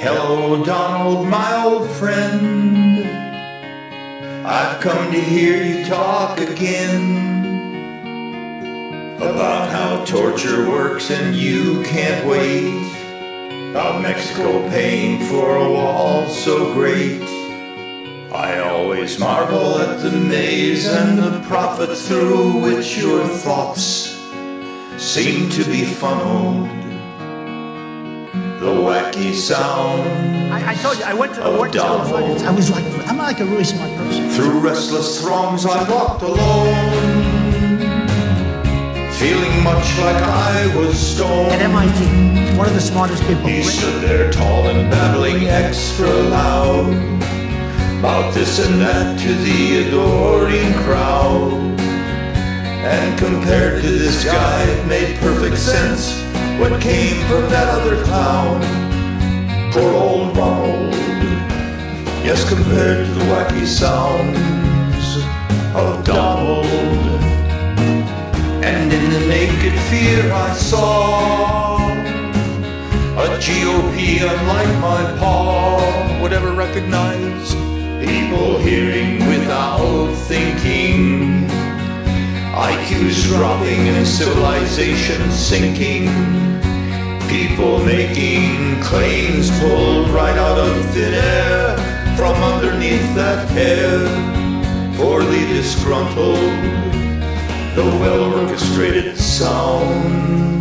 Hello, Donald, my old friend. I've come to hear you talk again about how torture works and you can't wait. Bout Mexico paying for a wall so great. I always marvel at the maze and the profit through which your thoughts seem to be funneled. The wacky sound I told you, I went to the Donald. I'm like a really smart person. Through restless throngs I walked alone, feeling much like I was stoned. At MIT, one of the smartest people. He stood there tall and babbling extra loud about this and that to the adoring crowd. And compared to this guy, it made perfect sense what came from that other clown. Poor old Ronald. Yes, compared to the wacky sounds of Donald. And in the naked fear I saw a GOP unlike my paw would ever recognize people hearing without thinking, IQs dropping and civilization sinking, people making claims pulled right out of thin air from underneath that hair, poorly disgruntled, the well-orchestrated sound